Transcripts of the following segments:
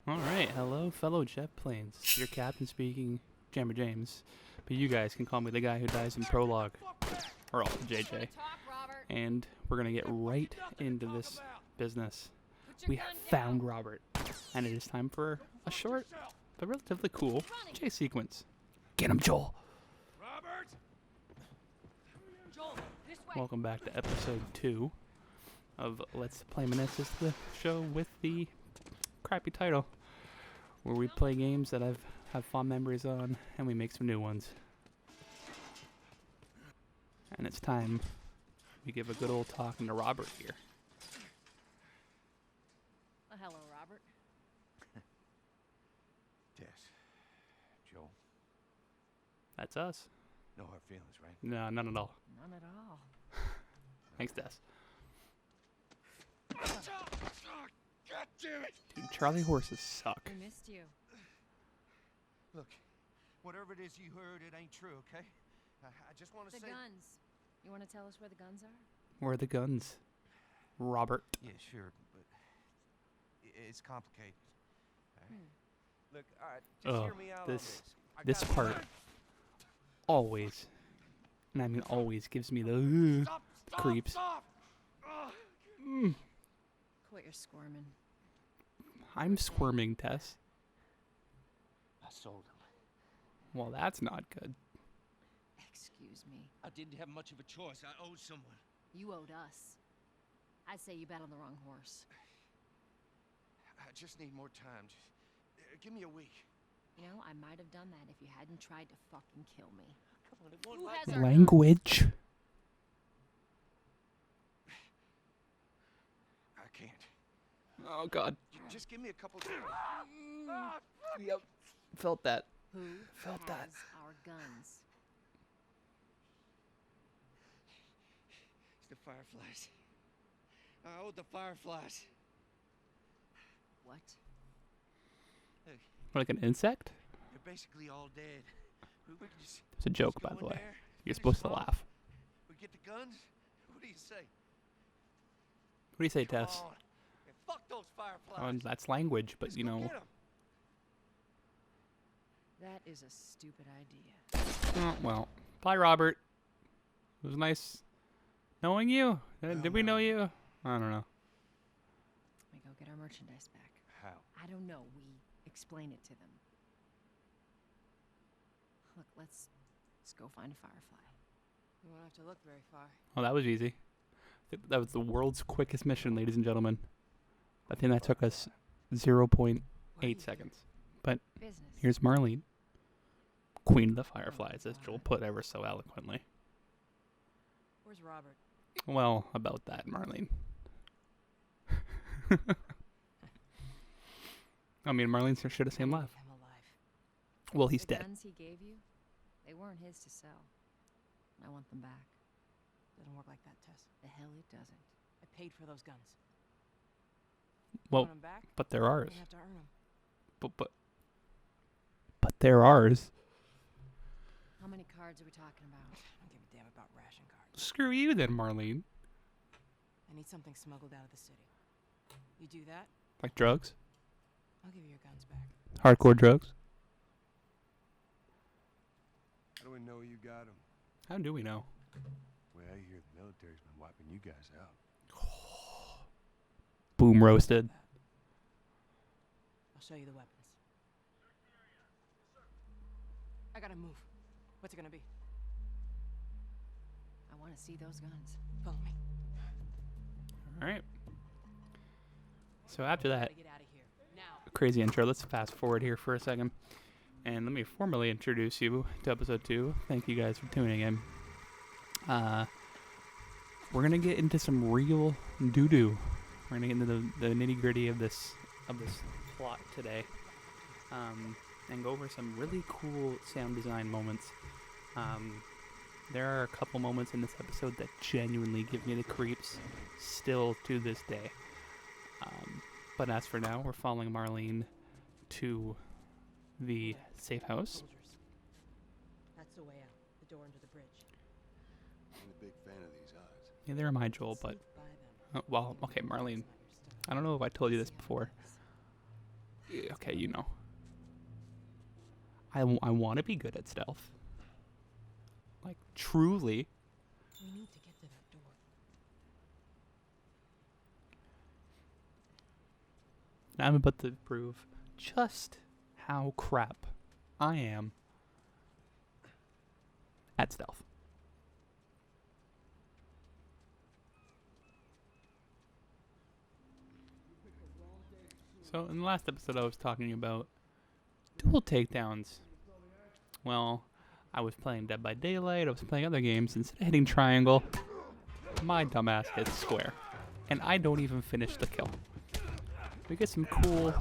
Alright, hello fellow jet planes. Your captain speaking, Jammer James. But you guys can call me the guy who dies in prologue. Or also JJ. And we're gonna get right into this business. We have found Robert. And it is time for a short, but relatively cool chase sequence. Get him, Joel! Robert! Welcome back to episode 2 of Let's Playminisce, the show with the crappy title, where we play games that I've have fond memories on, and we make some new ones. And it's time we give a good old talking to Robert here. Well, hello, Robert. Tess. Joel. That's us. No hard feelings, right? No, none at all. None at all. Thanks, Des. God damn it! Dude, Charlie horses suck. We missed you. Look, whatever it is you heard, it ain't true, okay? I just want to The say... guns. You want to tell us where the guns are? Where are the guns? Robert. Yeah, sure, but it's complicated. All right. Look, all right, just hear me out on this. This part always, and I mean always, gives me the creeps. Stop! Quit your squirming. I'm squirming, Tess. I sold him. Well, that's not good. Excuse me. I didn't have much of a choice. I owed someone. You owed us. I'd say you bet on the wrong horse. I just need more time. Just, give me a week. You know, I might have done that if you hadn't tried to fucking kill me. Come on, it won't Who last. has our Language. I can't. Oh, God. Just give me a couple days. Yep. Felt that. Who Felt has that. our guns? It's the Fireflies. I owed the Fireflies. What? Look, Like an insect? they're basically all dead. We could just, It's a joke, just by go the in way. there, You're finish supposed to them off. laugh. We get the guns. What do you say? What do you say, Come Tess? on. And fuck those Fireflies. Oh, that's language, but Just you go know. get 'em. That is a stupid idea. Oh, well. Bye, Robert. It was nice knowing you. Did we know you? I don't know. We go get our merchandise back. How? I don't know. We explain it to them. Look, let's go find a firefly. We won't have to look very far. Oh, that was easy. That was the world's quickest mission, ladies and gentlemen. I think that took us 0.8 seconds. But Business. here's Marlene, Queen of the Fireflies, as Joel put ever so eloquently. Where's Robert? Well, about that, Marlene. I mean, Marlene should have same laugh. I'm alive. Well, he's The dead. guns he gave you, they weren't his to sell. I want them back. Doesn't work like that, Tess. The hell it doesn't. I paid for those guns. Well, Want them back? but they're I'm ours. gonna have to earn them. But they're ours. How many cards are we talking about? I don't give a damn about ration cards. Screw you then, Marlene. I need something smuggled out of the city. You do that, Like drugs? I'll give you your guns back. Hardcore drugs? How do we know you got them? How do we know? Well, I hear the military's been wiping you guys out. Boom roasted. I'll show you the weapons. I gotta move. What's it gonna be? I want to see those guns. Follow me. Alright. So after that Gotta get out of here now. crazy intro, let's fast forward here for a second. And let me formally introduce you to episode 2. Thank you guys for tuning in. We're going to get into some real doo-doo. We're going to get into the nitty-gritty of this plot today. And go over some really cool sound design moments. There are a couple moments in this episode that genuinely give me the creeps still to this day. But as for now, we're following Marlene to the safe house. Soldiers. That's the way out. The door into the bridge. I'm a big fan of these odds. Neither am I, Joel, but... Sneak by them. well, okay, Marlene. I don't know if I told you this before. Okay, you know. I want to be good at stealth. Like, truly. We need to get to that door. I'm about to prove just how crap I am at stealth. So in the last episode I was talking about dual takedowns. Well, I was playing Dead by Daylight, I was playing other games, instead of hitting triangle, my dumbass hits square. And I don't even finish the kill. We get some cool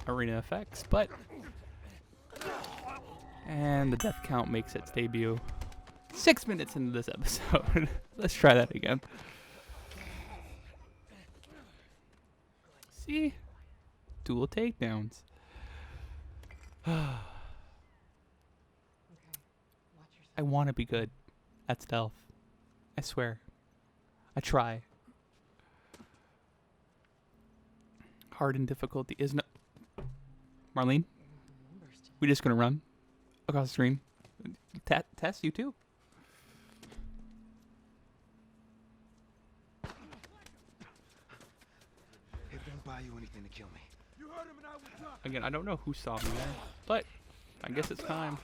arena effects, but... And the death count makes its debut 6 minutes into this episode. Let's try that again. See? Dual takedowns. I want to be good at stealth. I swear. I try. Hard and difficulty is no... Marlene? We just gonna run across the screen? Tess, you too? It won't buy you anything to kill me. You heard him and I was drunk. Again, I don't know who saw me there, but I guess it's time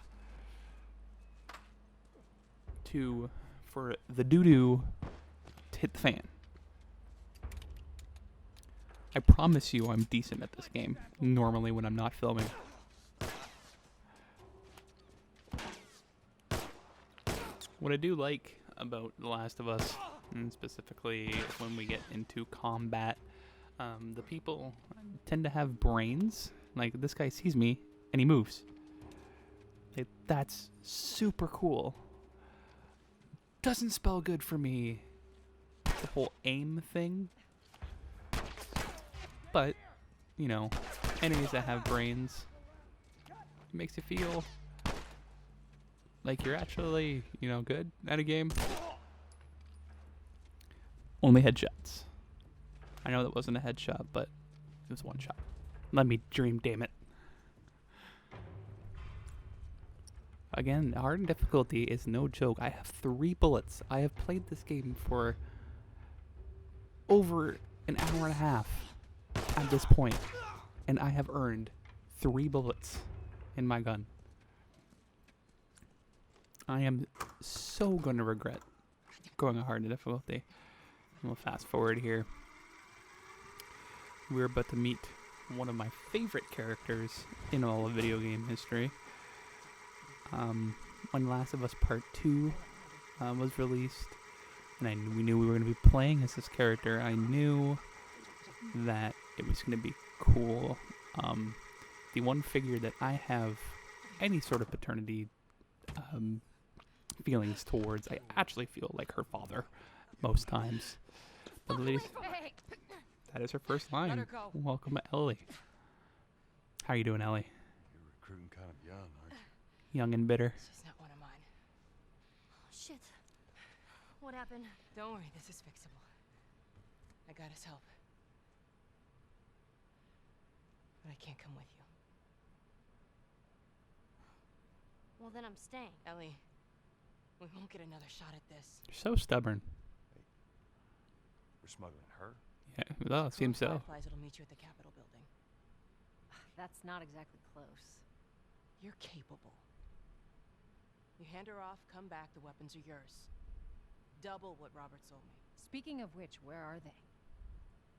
for the doo-doo to hit the fan. I promise you I'm decent at this game, normally when I'm not filming. What I do like about The Last of Us, and specifically when we get into combat, the people tend to have brains. Like, this guy sees me, and he moves. Like, that's super cool. Doesn't spell good for me, the whole aim thing. But, you know, enemies that have brains, it makes you feel like you're actually, you know, good at a game. Only headshots. I know that wasn't a headshot, but it was one shot. Let me dream, damn it. Again, hard and difficulty is no joke. I have 3 bullets. I have played this game for over an hour and a half at this point, and I have earned 3 bullets in my gun. I am so gonna regret going a hard difficulty. We'll fast forward here. We're about to meet one of my favorite characters in all of video game history. When Last of Us Part 2 was released, and we knew we were going to be playing as this character, I knew that it was going to be cool. The one figure that I have any sort of paternity feelings towards, I actually feel like her father most times. But ladies, that is her first line. Welcome, Ellie. How are you doing, Ellie? You're recruiting kind of young, aren't you? Young and bitter. She's not one of mine. Shit. What happened? Don't worry, this is fixable. I got his help. But I can't come with you. Well, then I'm staying. Ellie, we won't get another shot at this. You're so stubborn. We're smuggling her. Yeah, well, it seems so. Fireflies will meet you at the Capitol building. That's not exactly close. You're capable. You hand her off, come back, the weapons are yours. Double what Robert sold me. Speaking of which, where are they?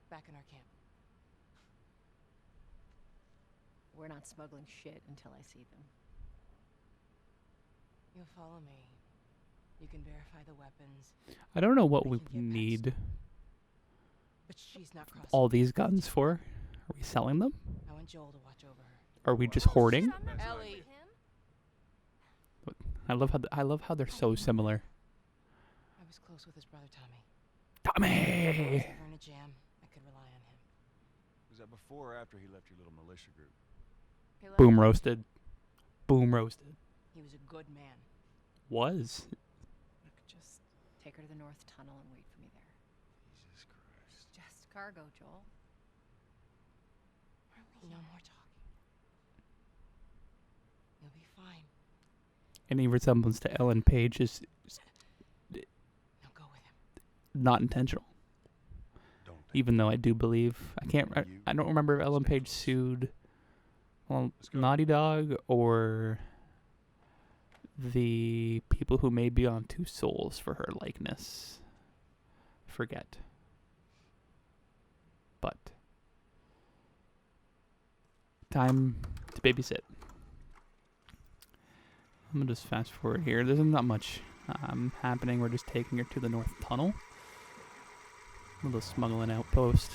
Back in our camp. We're not smuggling shit until I see them. You'll follow me. You can verify the weapons. I don't know what We we can get need But she's not crossing. all these guns for. Are we selling them? I want Joel to watch over her. Are we just hoarding? Ellie! I love how they're so similar. I was close with his brother Tommy. Tommy! If I was ever in a jam, I could rely on him. Was that before or after he left your little militia group? He left Boom me. roasted. Boom roasted. He was a good man. Was. Just take her to the North Tunnel and wait for me there. Jesus Christ. Just cargo, Joel. Marlene. No more talking. You'll be fine. Any resemblance to Ellen Page is Now go with him. not intentional. Don't think. Even though I do believe I don't remember if Ellen Page Stay close. sued Let's go. Naughty Dog or the people who made Beyond Two Souls for her likeness. Forget. But time to babysit. I'm gonna just fast forward here. There's not much happening. We're just taking her to the North Tunnel. A little smuggling outpost.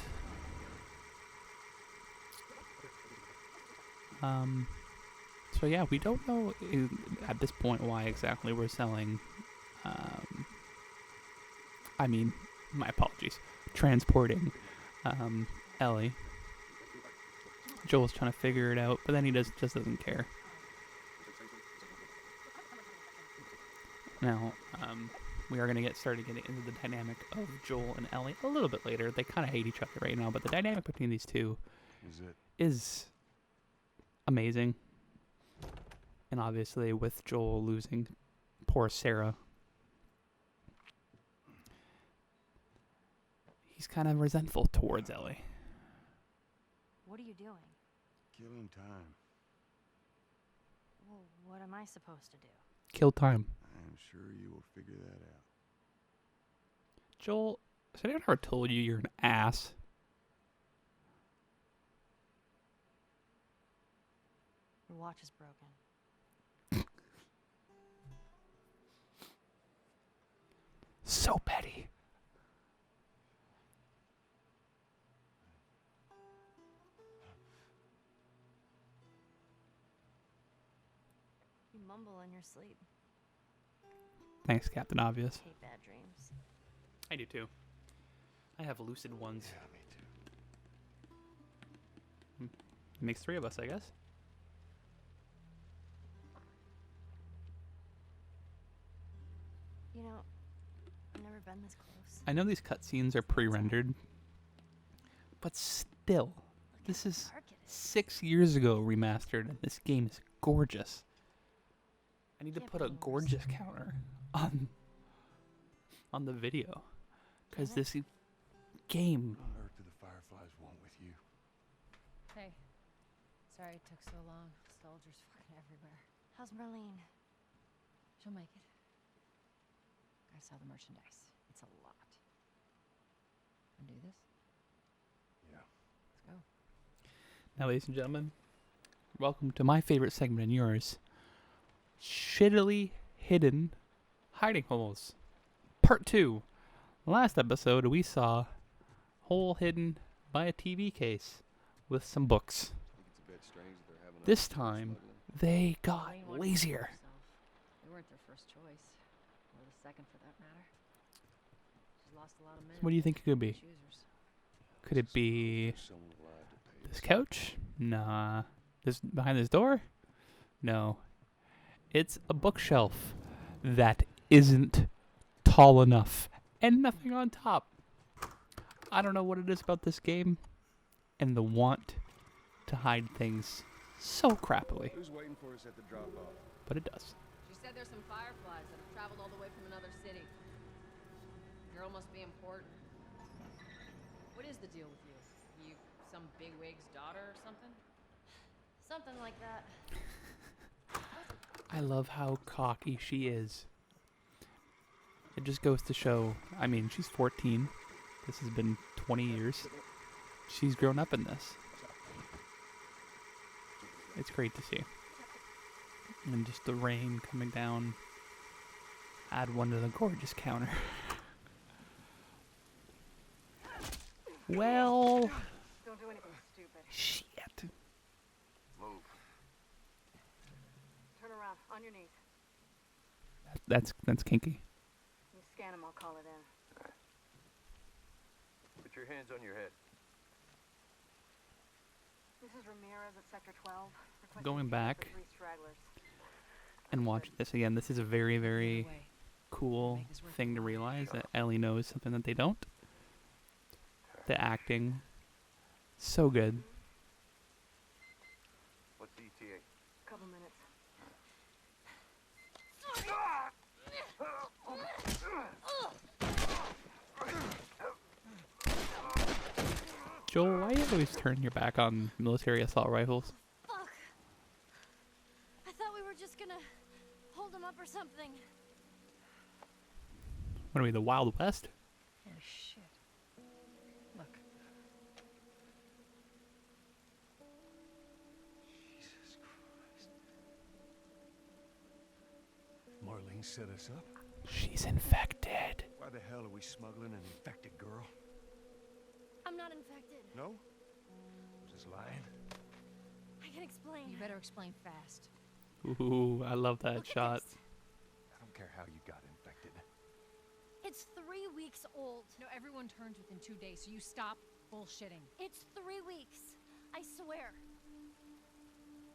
So yeah, we don't know at this point why exactly we're selling. My apologies. Transporting Ellie. Joel's trying to figure it out, but then he just doesn't care. Now, we are going to get started getting into the dynamic of Joel and Ellie a little bit later. They kind of hate each other right now, but the dynamic between these two Is it? is amazing. And obviously, with Joel losing poor Sarah, he's kind of resentful towards Ellie. What are you doing? Killing time. Well, what am I supposed to do? Kill time. I am sure you will figure that out. Joel, has anyone ever told you you're an ass? Your watch is broken. So petty. You mumble in your sleep. Thanks, Captain Obvious. Hate bad dreams. I do too. I have lucid ones. Yeah, me too. Makes three of us, I guess. You know, I've never been this close. I know these cutscenes are pre-rendered, but still, this How is dark it is. 6 years ago remastered, and this game is gorgeous. I need to Can't put a be worse. gorgeous counter on the video, because Damn it. this game. What on earth do the Fireflies want with you? Hey. Sorry it took so long. Soldiers fucking everywhere. How's Marlene? She'll make it. Gotta sell the merchandise. It's a lot. Wanna do this? Yeah. Let's go. Now, ladies and gentlemen, welcome to my favorite segment and yours. Shittily hidden hiding holes. Part 2. Last episode, we saw hole hidden by a TV case with some books. Think it's a bit strange that they're having a This time, they got Marlene wanted to kill lazier. herself. We weren't their first choice. Or the second for that matter. She's lost a lot of men. What do you think it could be? Choosers. Could it be Someone alive to pay this couch? Nah. This behind this door? No. It's a bookshelf that isn't tall enough and nothing on top. I don't know what it is about this game and the want to hide things so crappily, Who's waiting for us at the drop-off? but it does. She said there's some fireflies that have traveled all the way from another city. Girl must be important. What is the deal with you? You some bigwig's daughter or something? Something like that. I love how cocky she is. It just goes to show, I mean, she's 14. This has been 20 years. She's grown up in this. It's great to see. And just the rain coming down. Add one to the gorgeous counter. Well, Don't do anything stupid. shit. Move. Turn around, on your knees. That's kinky. You scan him, I'll call it in. Put your hands on your head. This is Ramirez at Sector 12. Requesting Going payment back for 3 stragglers. and watching this again, this is a very, very Either way, cool Make this worth thing the to while. realize that Ellie knows something that they don't. The acting, so good. ETA? Couple minutes. Joel, why you always turn your back on military assault rifles? Fuck. I thought we were just gonna hold him up or something. What are we, the Wild West? Holy shit. Look. Jesus Christ. Marlene set us up? She's infected. Why the hell are we smuggling an infected girl? I'm not infected. No? Just lying? I can explain. You better explain fast. Ooh, I love that Look at shot. this. I don't care how you got infected. It's 3 weeks old. No, everyone turns within 2 days, so you stop bullshitting. It's 3 weeks. I swear.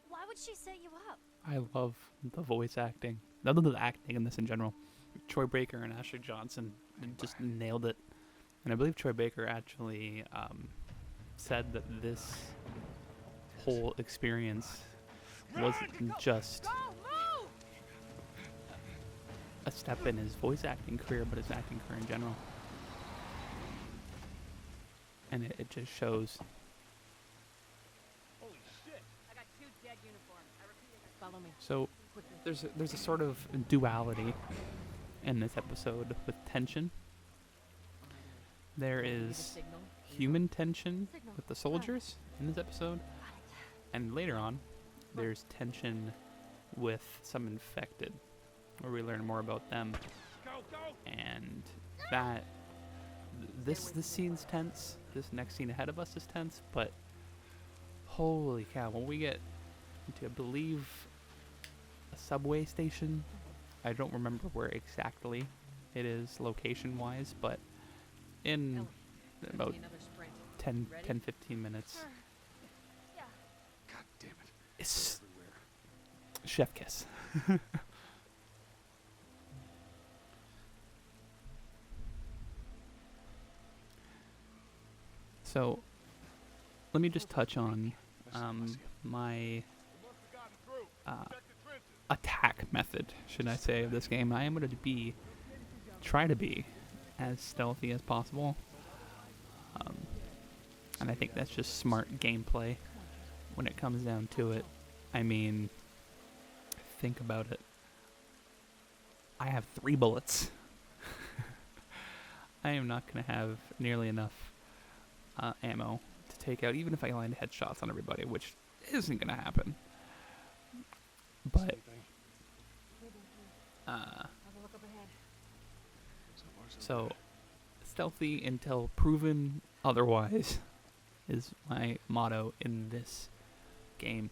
Why would she set you up? I love the voice acting. None of the acting in this in general. Troy Baker and Ashley Johnson just nailed it. And I believe Troy Baker actually said that this whole experience wasn't just a step in his voice acting career, but his acting career in general. And it just shows. I got 2 dead uniforms. I repeat it. Follow me. So there's a sort of duality in this episode with tension. There is Signal. human tension with the soldiers in this episode, and later on there's tension with some infected, where we learn more about them. And that this scene's tense. This next scene ahead of us is tense, but holy cow, when we get into, I believe, a subway station, I don't remember where exactly it is location wise, but in about Another sprint. 10 15 minutes Yeah. God damn it. it's Everywhere. chef kiss. So let me just touch on my attack method, should I say, of this game. I am going to try to be as stealthy as possible, and I think that's just smart gameplay when it comes down to it. I mean, think about it. I have 3 bullets. I am not going to have nearly enough ammo to take out, even if I land headshots on everybody, which isn't going to happen. But Have a look up ahead. so stealthy until proven otherwise is my motto in this game.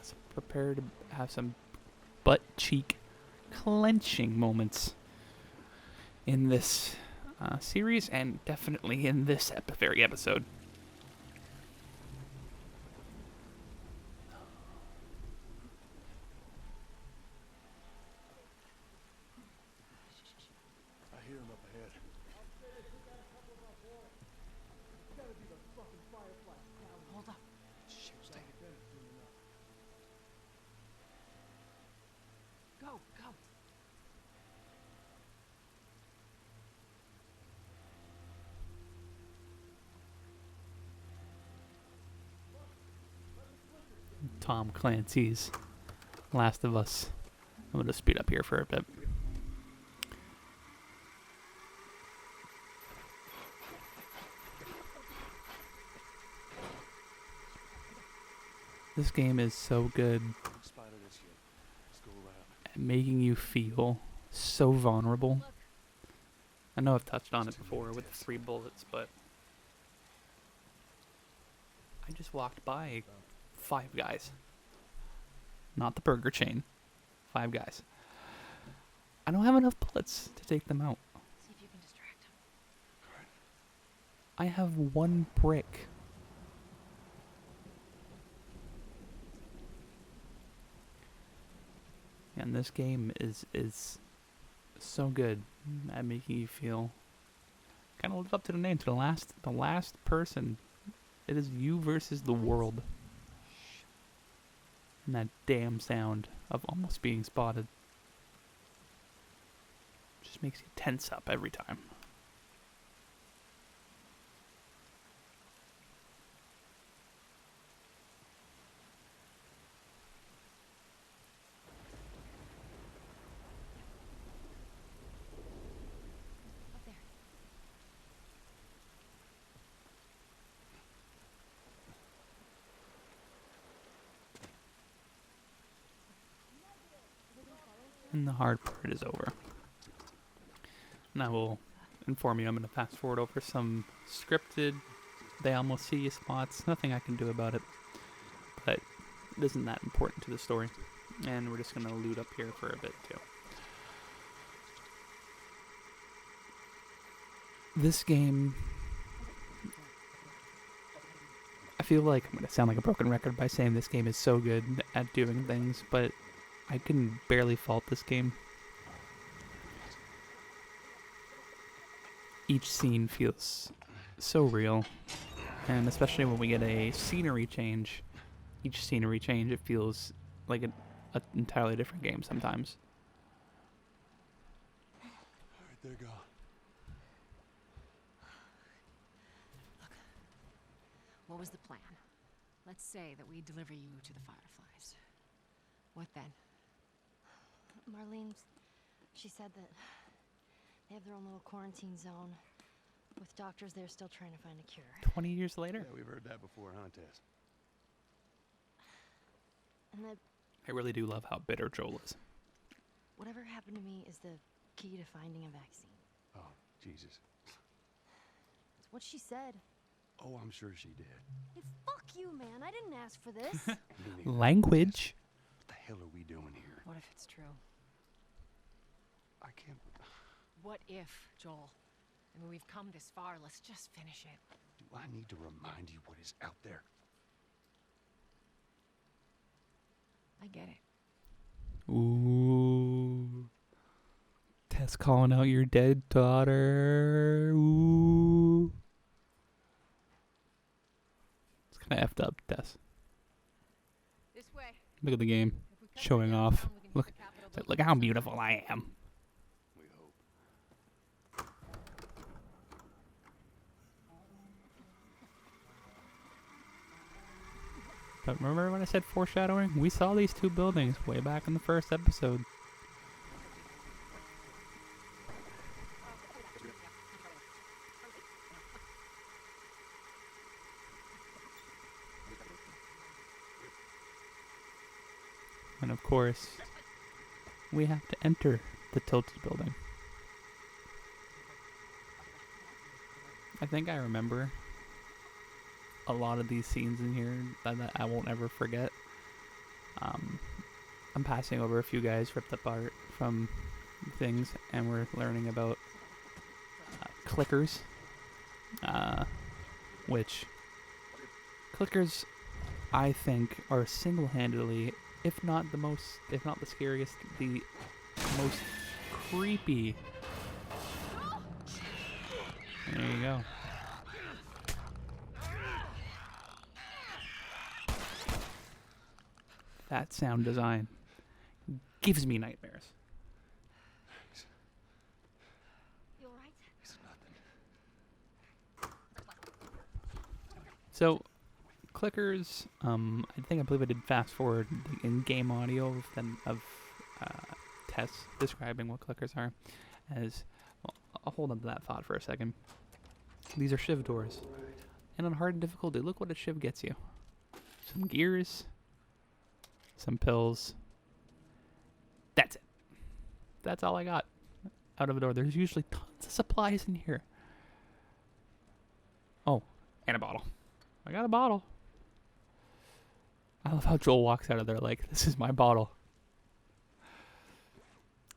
So prepare to have some butt cheek clenching moments in this series, and definitely in this very episode. I hear him up ahead. Hold up. Shh, stay. Go, go. Tom Clancy's Last of Us. I'm going to speed up here for a bit. This game is so good Spotted us yet. Let's go around. at making you feel so vulnerable. I know I've touched on it before with the 3 bullets, but I just walked by 5 guys. Not the burger chain. 5 guys. I don't have enough bullets to take them out. See if you can distract him. I have 1 brick. And this game is so good at making you feel kind of live up to the name, to the last person. It is you versus the world. And that damn sound of almost being spotted just makes you tense up every time. Up there. And the hard part is over. And I will inform you, I'm going to fast forward over some scripted, they almost see you spots. Nothing I can do about it. But it isn't that important to the story. And we're just going to loot up here for a bit too. This game, I feel like I'm going to sound like a broken record by saying this game is so good at doing things, but I can barely fault this game. Each scene feels so real, and especially when we get a scenery change, each scenery change, it feels like an entirely different game sometimes. All right, they're gone. What was the plan? Let's say that we deliver you to the Fireflies. What then? Marlene, she said that they have their own little quarantine zone with doctors there still trying to find a cure. 20 years later? Yeah, we've heard that before, huh, Tess? And that I really do love how bitter Joel is. whatever happened to me is the key to finding a vaccine. Oh, Jesus. It's what she said. Oh, I'm sure she did. Hey, fuck you, man. I didn't ask for this. Me neither. Language. What the hell are we doing here? What if it's true? I can't... What if, Joel? I mean, we've come this far. Let's just finish it. Do I need to remind you what is out there? I get it. Ooh. Tess calling out your dead daughter. Ooh. It's kind of effed up, Tess. This way. Look at the game. If we cut Showing downtown, off. we can hit Look, the Capitol it's like, building look how from beautiful sunrise. I am. We hope. But remember when I said foreshadowing? We saw these two buildings way back in the first episode. And of course, we have to enter the tilted building. I think I remember a lot of these scenes in here that I won't ever forget. I'm passing over a few guys ripped apart from things, and we're learning about clickers, which clickers I think are single-handedly, if not the scariest, the most creepy. There you go. That sound design gives me nightmares. You alright? It's nothing. So, clickers, I believe I did fast forward the in-game audio of Tess describing what clickers are as, well, I'll hold on to that thought for a second. These are shiv doors. And on hard and difficulty, look what a shiv gets you. Some gears, some pills. That's it. That's all I got out of a door. There's usually tons of supplies in here. Oh, and a bottle. I got a bottle. I love how Joel walks out of there like, this is my bottle.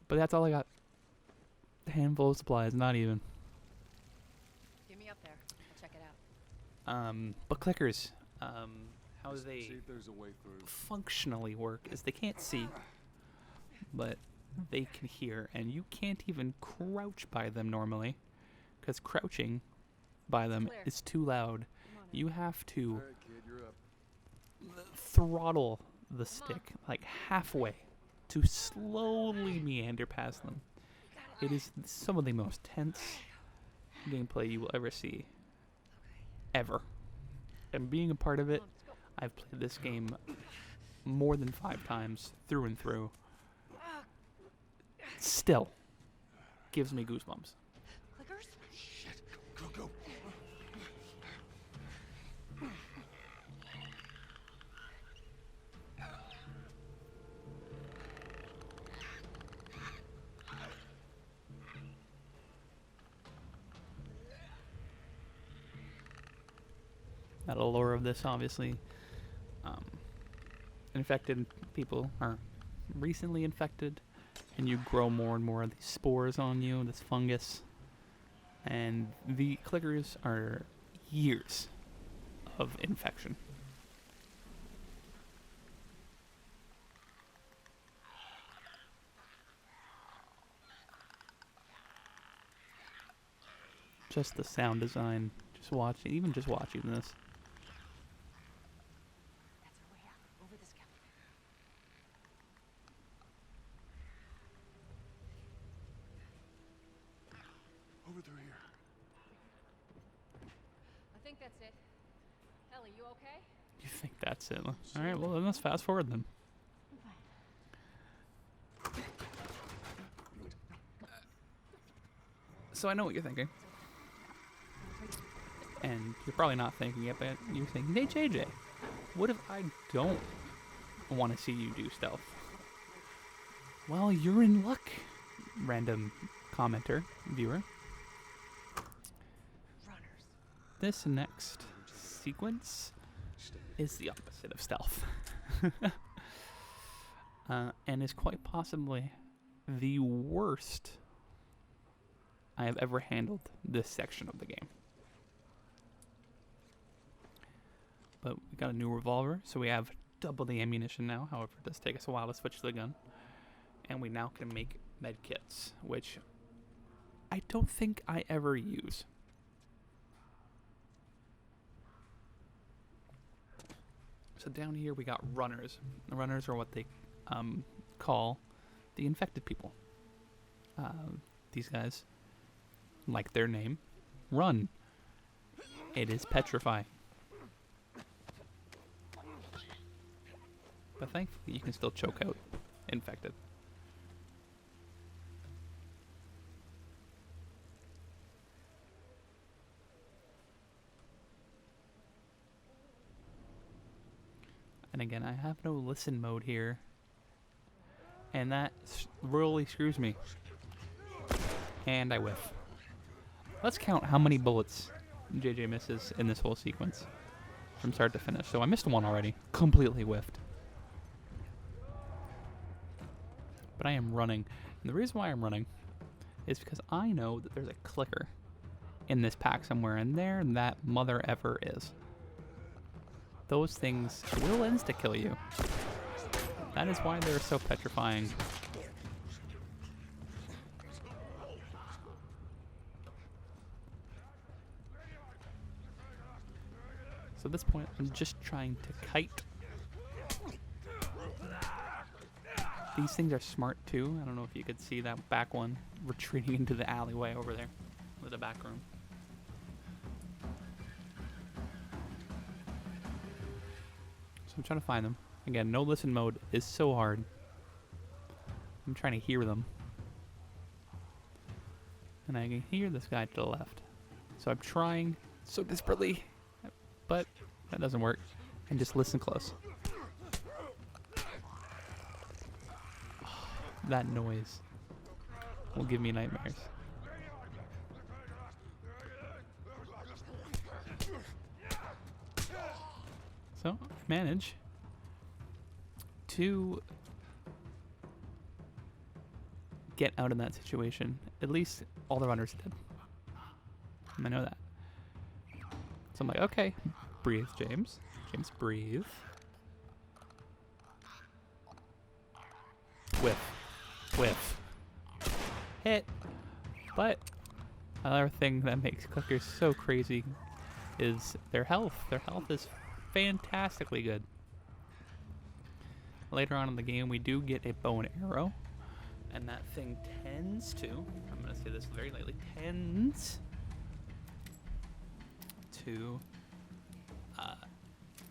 But that's all I got. A handful of supplies, not even. Get me up there. I'll check it out. But clickers, how See they if there's a way through. functionally work is they can't see, but they can hear, and you can't even crouch by them normally, because crouching by them is too loud. You have to All right, kid, you're up. throttle the stick like halfway to slowly meander past them. It is some of the most tense gameplay you will ever see. Ever. And being a part of it, I've played this game more than 5 times through and through. Still gives me goosebumps. Clickers? Shit. Go. That allure of this, obviously. Infected people are recently infected, and you grow more and more of these spores on you, this fungus. And the clickers are years of infection. Just the sound design, just watching this. That's our way out. Over the skeleton. Over through here. I think that's it. Ellie, you okay? You think that's it? Alright, well then let's fast forward then. So I know what you're thinking. And you're probably not thinking it, but you're thinking, hey JJ, what if I don't want to see you do stealth? Well, you're in luck, random commenter, viewer. Runners. This next sequence is the opposite of stealth. And is quite possibly the worst I have ever handled this section of the game. But we got a new revolver, so we have double the ammunition now. However, it does take us a while to switch to the gun. And we now can make med kits, which I don't think I ever use. So down here we got runners. The runners are what they call the infected people. These guys, like their name, run. It is petrify. But thankfully you can still choke out infected. And again, I have no listen mode here. And that really screws me. And I whiff. Let's count how many bullets JJ misses in this whole sequence from start to finish. So I missed one already. Completely whiffed. But I am running. And the reason why I'm running is because I know that there's a clicker in this pack somewhere, and there that mother ever is. Those things will insta-kill you. That is why they're so petrifying. So at this point, I'm just trying to kite. These things are smart too. I don't know if you could see that back one retreating into the alleyway over there, or the back room. So I'm trying to find them. Again, no listen mode is so hard. I'm trying to hear them. And I can hear this guy to the left. So I'm trying so desperately, but that doesn't work. And just listen close. That noise will give me nightmares. So, manage to get out of that situation. At least all the runners did. I know that. So I'm like, okay, breathe, James. James, breathe. Whiff. Whiff. Hit. But another thing that makes clickers so crazy is their health. Their health is fantastically good. later on in the game, we do get a bow and arrow. And that thing tends to, I'm going to say this very lightly, tends to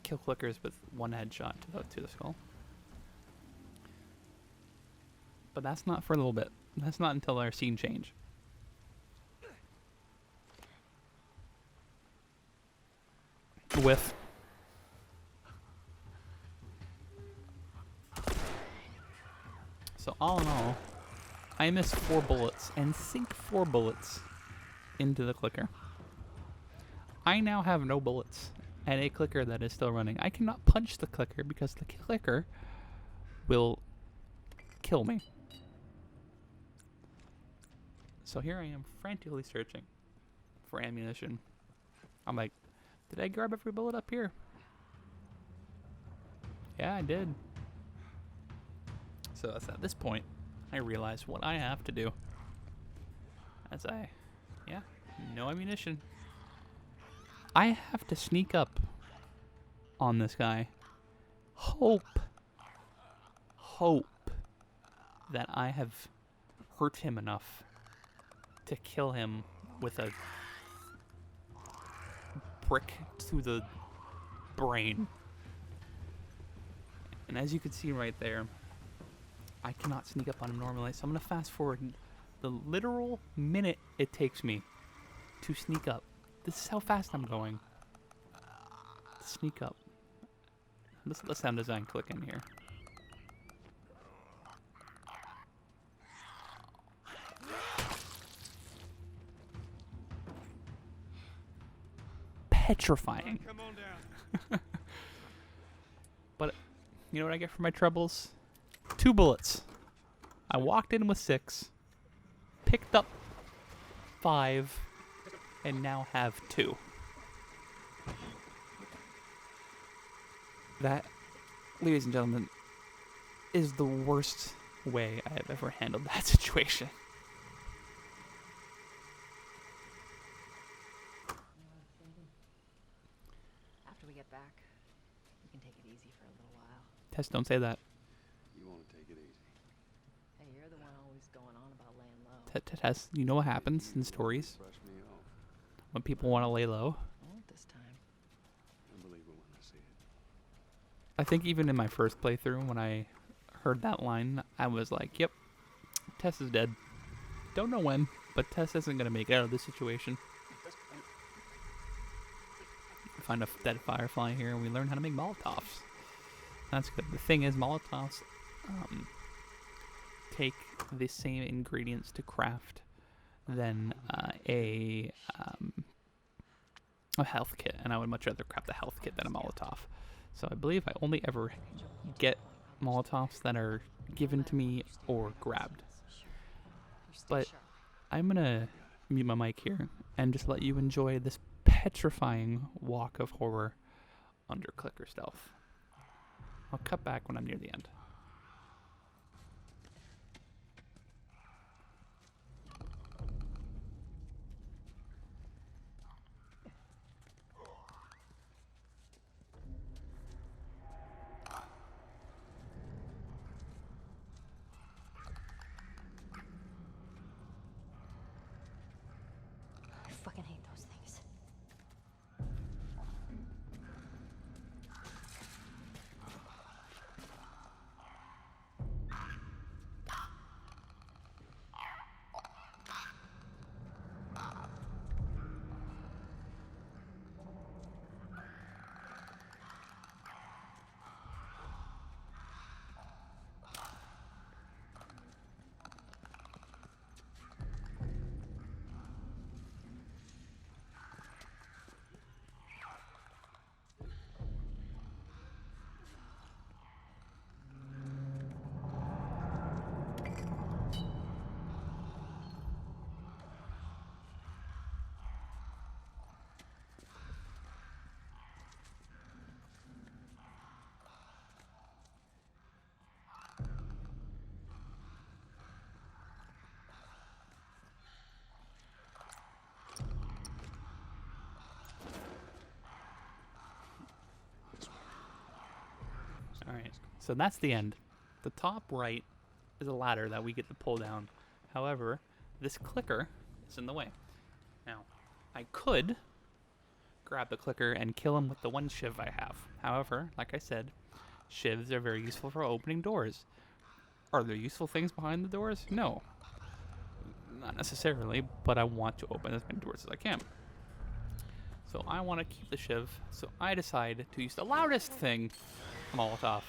kill clickers with one headshot to the skull. But that's not for a little bit. That's not until our scene change. Whiff. So all in all, I miss 4 bullets and sink 4 bullets into the clicker. I now have no bullets and a clicker that is still running. I cannot punch the clicker because the clicker will kill me. So here I am frantically searching for ammunition. I'm like, did I grab every bullet up here? Yeah, I did. So it's at this point I realize what I have to do. No ammunition. I have to sneak up on this guy. Hope that I have hurt him enough to kill him with a brick to the brain. And as you can see right there, I cannot sneak up on him normally, so I'm going to fast forward the literal minute it takes me to sneak up. This is how fast I'm going. Sneak up. Let's let sound design click in here. Petrifying. Come on down. But you know what I get for my troubles? 2 bullets. I walked in with 6, picked up 5, and now have 2. That, ladies and gentlemen, is the worst way I have ever handled that situation. After we get back, we can take it easy for a little while. Tess, don't say that. You want to take it easy. Hey, you're the one always going on about laying low. Tess, you know what happens in stories Brush me off. when people want to lay low? I won't this time. I believe it when I see it. I think even in my first playthrough, when I heard that line, I was like, yep, Tess is dead. Don't know when, but Tess isn't going to make it out of this situation. Find a dead firefly here, and we learn how to make Molotovs. That's good. The thing is, Molotovs take the same ingredients to craft than a health kit, and I would much rather craft a health kit than a Molotov. So I believe I only ever get Molotovs that are given to me or grabbed. But I'm gonna mute my mic here and just let you enjoy this petrifying walk of horror under clicker stealth. I'll cut back when I'm near the end. I fucking hate those things. Alright, so that's the end. The top right is a ladder that we get to pull down. However, this clicker is in the way. Now, I could grab the clicker and kill him with the one shiv I have. However, like I said, shivs are very useful for opening doors. Are there useful things behind the doors? No. Not necessarily, but I want to open as many doors as I can. So I want to keep the shiv, so I decide to use the loudest thing, Molotov.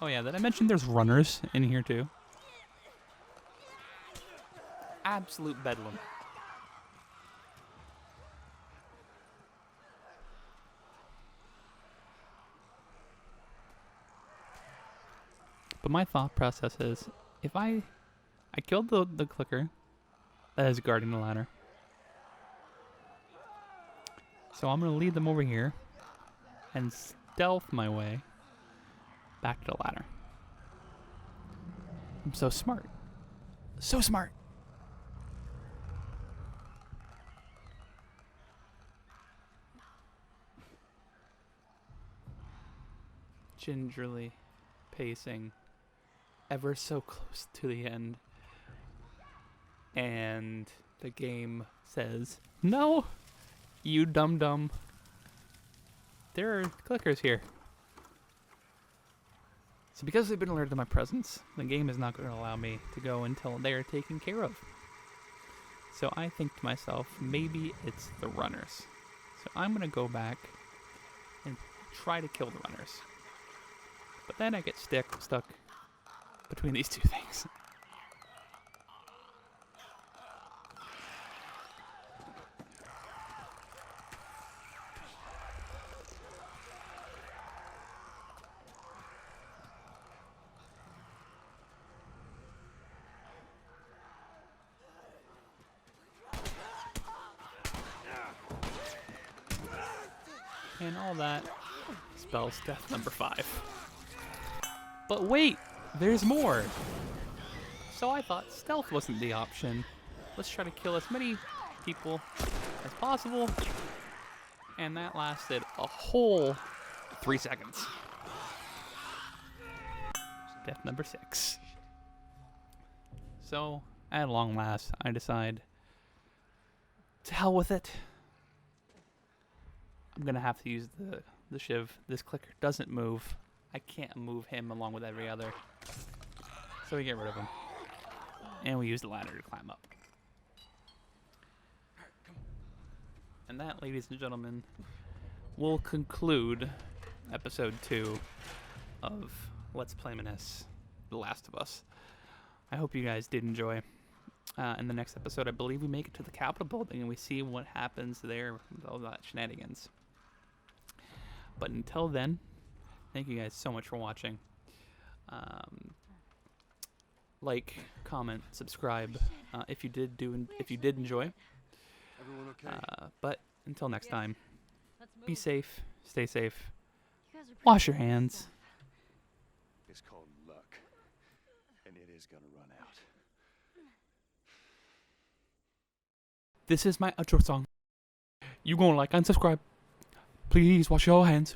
Oh yeah, did I mention there's runners in here too? Absolute bedlam. But my thought process is, if I killed the clicker that is guarding the ladder. So I'm going to lead them over here and stealth my way back to the ladder. I'm so smart. So smart. Gingerly pacing ever so close to the end. And the game says, no, you dum-dum. There are clickers here. So because they've been alerted to my presence, the game is not going to allow me to go until they are taken care of. So I think to myself, maybe it's the runners. So I'm going to go back and try to kill the runners. But then I get stuck between these two things. And all that spells death number 5. But wait, there's more. So I thought stealth wasn't the option. Let's try to kill as many people as possible. And that lasted a whole 3 seconds. Death number 6. So, at long last, I decide, to hell with it. I'm gonna have to use the shiv. This clicker doesn't move. I can't move him along with every other. So we get rid of him. And we use the ladder to climb up. And that, ladies and gentlemen, will conclude episode 2 of Let's Playminisce, The Last of Us. I hope you guys did enjoy. In the next episode, I believe we make it to the Capitol building and we see what happens there with all that shenanigans. But until then, thank you guys so much for watching. Like, comment, subscribe if you did enjoy. Everyone okay? But until next time, Let's move. be safe, stay safe, You guys are pretty wash your good at hands. stuff. It's called luck. And it is gonna run out. This is my outro song. You gonna like and subscribe. Please wash your hands.